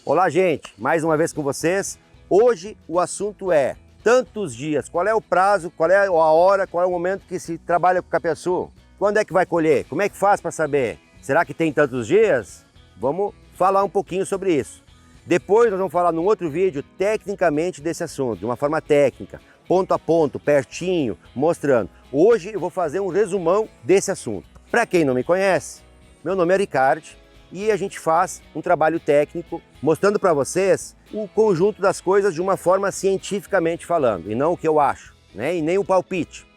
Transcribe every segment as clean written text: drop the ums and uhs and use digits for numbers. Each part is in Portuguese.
Olá, gente, mais uma vez com vocês. Hoje o assunto é tantos dias, qual é o prazo, qual é a hora, qual é o momento que se trabalha com capiaçu? Quando é que vai colher? Como é que faz para saber? Será que tem tantos dias? Vamos falar um pouquinho sobre isso. Depois nós vamos falar num outro vídeo tecnicamente desse assunto, de uma forma técnica, ponto a ponto, pertinho, mostrando. Hoje eu vou fazer um resumão desse assunto. Para quem não me conhece, meu nome é Ricardo e a gente faz um trabalho técnico mostrando para vocês o conjunto das coisas de uma forma cientificamente falando, e não o que eu acho, né? E nem o palpite.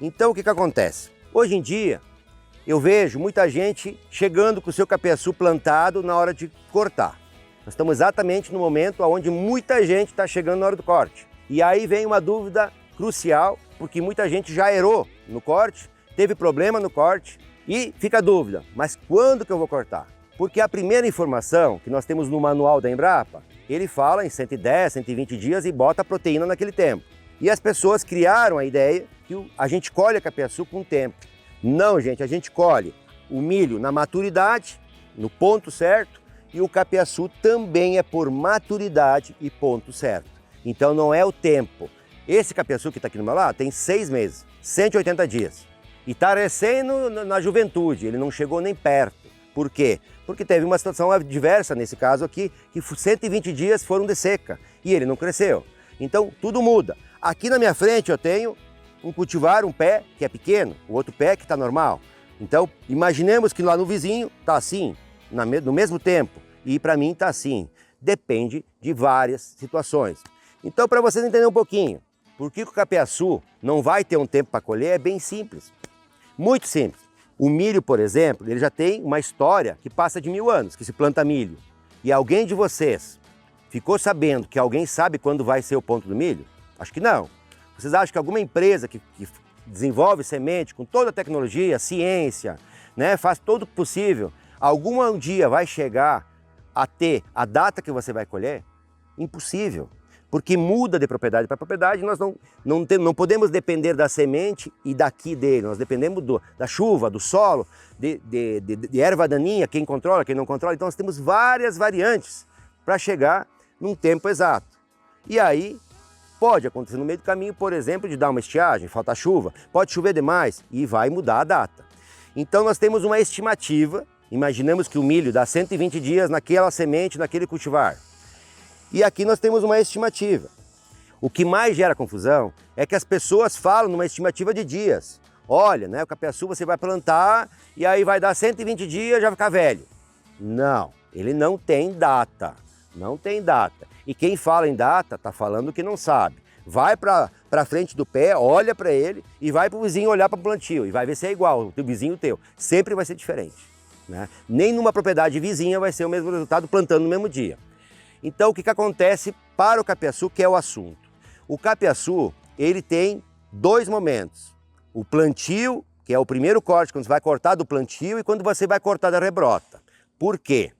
Então o que acontece? Hoje em dia eu vejo muita gente chegando com o seu capiaçu plantado na hora de cortar. Nós estamos exatamente no momento onde muita gente está chegando na hora do corte. E aí vem uma dúvida crucial, porque muita gente já errou no corte, teve problema no corte e fica a dúvida, mas quando que eu vou cortar? Porque a primeira informação que nós temos no manual da Embrapa, ele fala em 110, 120 dias e bota a proteína naquele tempo. E as pessoas criaram a ideia que a gente colhe a capiaçu com tempo. Não, gente, a gente colhe o milho na maturidade, no ponto certo, e o capiaçu também é por maturidade e ponto certo. Então não é o tempo. Esse capiaçu que está aqui no meu lado tem 6 meses, 180 dias. E está recém na juventude, ele não chegou nem perto. Por quê? Porque teve uma situação adversa nesse caso aqui, que 120 dias foram de seca e ele não cresceu. Então tudo muda. Aqui na minha frente eu tenho um cultivar, um pé que é pequeno, o outro pé que está normal. Então imaginemos que lá no vizinho está assim, no mesmo tempo, e para mim está assim. Depende de várias situações. Então, para vocês entenderem um pouquinho, por que o capiaçu não vai ter um tempo para colher, é bem simples. Muito simples. O milho, por exemplo, ele já tem uma história que passa de 1000 anos, que se planta milho. E alguém de vocês ficou sabendo que alguém sabe quando vai ser o ponto do milho? Acho que não. Vocês acham que alguma empresa que desenvolve semente com toda a tecnologia, ciência, né, faz todo o possível, algum dia vai chegar a ter a data que você vai colher? Impossível. Porque muda de propriedade para propriedade, nós não podemos depender da semente e daqui dele, nós dependemos da chuva, do solo, de erva daninha, quem controla, quem não controla. Então nós temos várias variantes para chegar num tempo exato. E aí pode acontecer no meio do caminho, por exemplo, de dar uma estiagem, faltar chuva, pode chover demais e vai mudar a data. Então nós temos uma estimativa, imaginamos que o milho dá 120 dias naquela semente, naquele cultivar. E aqui nós temos uma estimativa. O que mais gera confusão é que as pessoas falam numa estimativa de dias. Olha, né, o capiaçu você vai plantar e aí vai dar 120 dias, já vai ficar velho. Não, ele não tem data. Não tem data. E quem fala em data está falando que não sabe. Vai para frente do pé, olha para ele e vai para o vizinho olhar para o plantio e vai ver se é igual, o vizinho teu. Sempre vai ser diferente, né? Nem numa propriedade vizinha vai ser o mesmo resultado plantando no mesmo dia. Então o que acontece para o capiaçu, que é o assunto? O capiaçu, ele tem 2 momentos. O plantio, que é o primeiro corte, quando você vai cortar do plantio, e quando você vai cortar da rebrota. Por quê?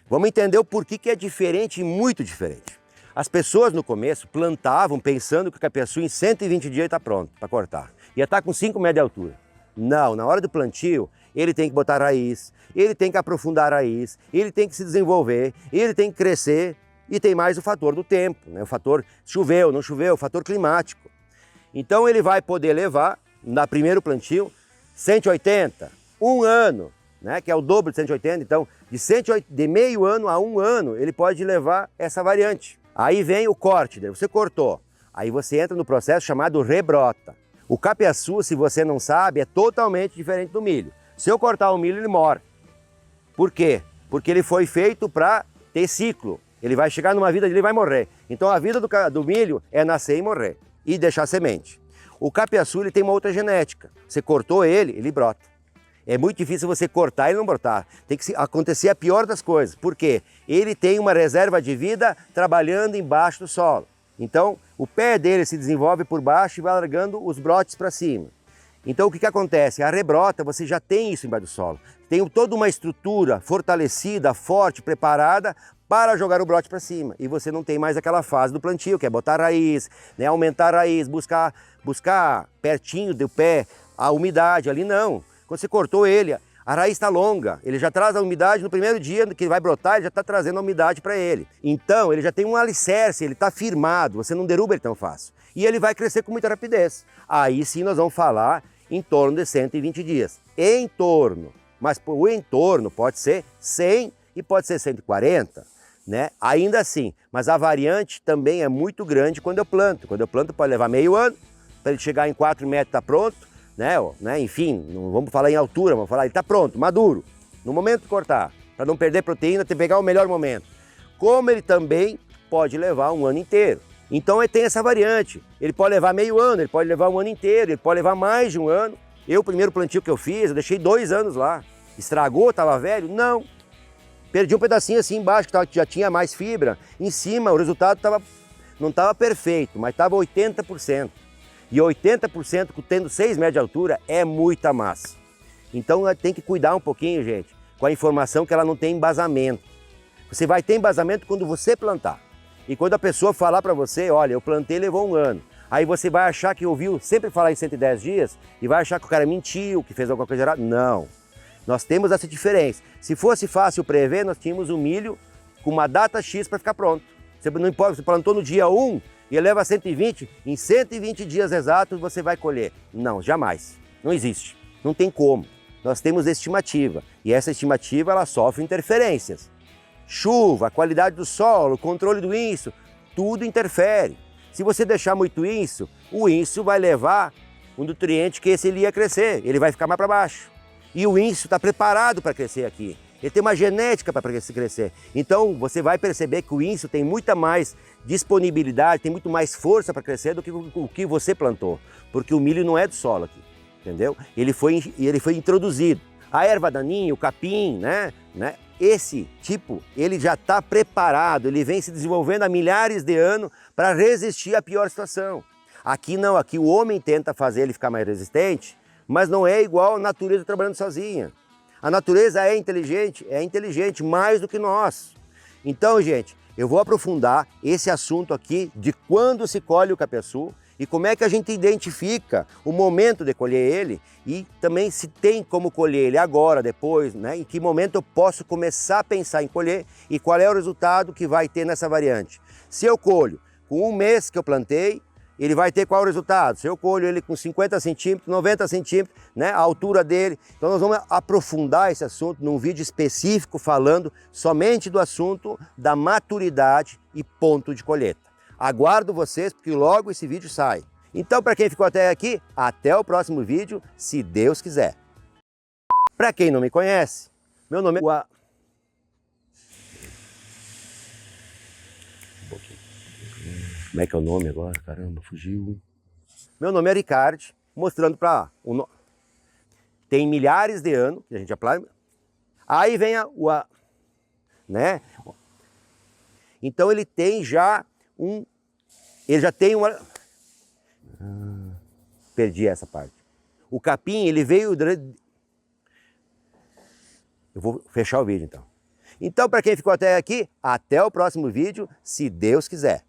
Vamos entender o porquê que é diferente e muito diferente. As pessoas no começo plantavam pensando que o capiaçu em 120 dias está pronto para cortar. Ia estar com 5 metros de altura. Não, na hora do plantio, ele tem que botar raiz, ele tem que aprofundar a raiz, ele tem que se desenvolver, ele tem que crescer. E tem mais o fator do tempo, né? O fator choveu, não choveu, o fator climático. Então ele vai poder levar, na primeiro plantio, 180, 1 ano, né? Que é o dobro de 180, então de meio ano a 1 ano ele pode levar essa variante. Aí vem o corte, daí você cortou, aí você entra no processo chamado rebrota. O capiaçu, se você não sabe, é totalmente diferente do milho. Se eu cortar o milho, ele morre. Por quê? Porque ele foi feito para ter ciclo. Ele vai chegar numa vida dele e vai morrer. Então a vida do milho é nascer e morrer e deixar semente. O capiaçu, ele tem uma outra genética. Você cortou ele, ele brota. É muito difícil você cortar e não brotar. Tem que acontecer a pior das coisas. Por quê? Ele tem uma reserva de vida trabalhando embaixo do solo. Então o pé dele se desenvolve por baixo e vai largando os brotes para cima. Então o que acontece? A rebrota, você já tem isso embaixo do solo. Tem toda uma estrutura fortalecida, forte, preparada para jogar o brote para cima. E você não tem mais aquela fase do plantio, que é botar raiz, né, aumentar a raiz, buscar pertinho do pé a umidade. Ali não. Quando você cortou ele, A raiz está longa, ele já traz a umidade no primeiro dia que vai brotar, ele já está trazendo a umidade para ele. Então, ele já tem um alicerce, ele está firmado, você não derruba ele tão fácil. E ele vai crescer com muita rapidez. Aí sim nós vamos falar em torno de 120 dias. Em torno, mas o entorno pode ser 100 e pode ser 140, né? Ainda assim, mas a variante também é muito grande quando eu planto. Quando eu planto pode levar meio ano, para ele chegar em 4 metros está pronto, né? Enfim, não vamos falar em altura, vamos falar, ele está pronto, maduro. No momento de cortar, para não perder proteína, tem que pegar o melhor momento. Como ele também pode levar um ano inteiro. Então ele tem essa variante, ele pode levar meio ano, ele pode levar um ano inteiro, ele pode levar mais de um ano. Eu, o primeiro plantio que eu fiz, eu deixei 2 anos lá. Estragou, estava velho? Não. Perdi um pedacinho assim embaixo, que já tinha mais fibra. Em cima, o resultado não estava perfeito, mas estava 80%. E 80% tendo 6 metros de altura é muita massa. Então tem que cuidar um pouquinho, gente, com a informação que ela não tem embasamento. Você vai ter embasamento quando você plantar. E quando a pessoa falar para você, olha, eu plantei, levou um ano. Aí você vai achar que ouviu sempre falar em 110 dias e vai achar que o cara mentiu, que fez alguma coisa errada. Não. Nós temos essa diferença. Se fosse fácil prever, nós tínhamos o milho com uma data X para ficar pronto. Você não importa, você plantou no dia 1 e eleva a 120, em 120 dias exatos você vai colher. Não, jamais. Não existe. Não tem como. Nós temos estimativa e essa estimativa ela sofre interferências. Chuva, qualidade do solo, controle do inso, tudo interfere. Se você deixar muito inso, o inso vai levar um nutriente que esse ele ia crescer, ele vai ficar mais para baixo. E o inso está preparado para crescer aqui. Ele tem uma genética para crescer. Então você vai perceber que o inso tem muita mais disponibilidade, tem muito mais força para crescer do que o que você plantou. Porque o milho não é do solo aqui, entendeu? Ele foi introduzido. A erva daninha, o capim, né? Esse tipo, ele já está preparado, ele vem se desenvolvendo há milhares de anos para resistir à pior situação. Aqui não, aqui o homem tenta fazer ele ficar mais resistente, mas não é igual a natureza trabalhando sozinha. A natureza é inteligente mais do que nós. Então, gente, eu vou aprofundar esse assunto aqui de quando se colhe o capiaçu e como é que a gente identifica o momento de colher ele e também se tem como colher ele agora, depois, né? Em que momento eu posso começar a pensar em colher e qual é o resultado que vai ter nessa variante. Se eu colho com 1 mês que eu plantei, ele vai ter qual o resultado? Se eu colho ele com 50 centímetros, 90 centímetros, né, a altura dele. Então nós vamos aprofundar esse assunto num vídeo específico falando somente do assunto da maturidade e ponto de colheita. Aguardo vocês porque logo esse vídeo sai. Então para quem ficou até aqui, até o próximo vídeo, se Deus quiser. Para quem não me conhece, meu nome é... Como é que é o nome agora? Caramba, fugiu. Meu nome é Ricardo, mostrando para tem milhares de anos que a gente aplica. Aí vem né? Então ele tem já perdi essa parte. O capim, ele veio... Eu vou fechar o vídeo então. Então, para quem ficou até aqui, até o próximo vídeo, se Deus quiser.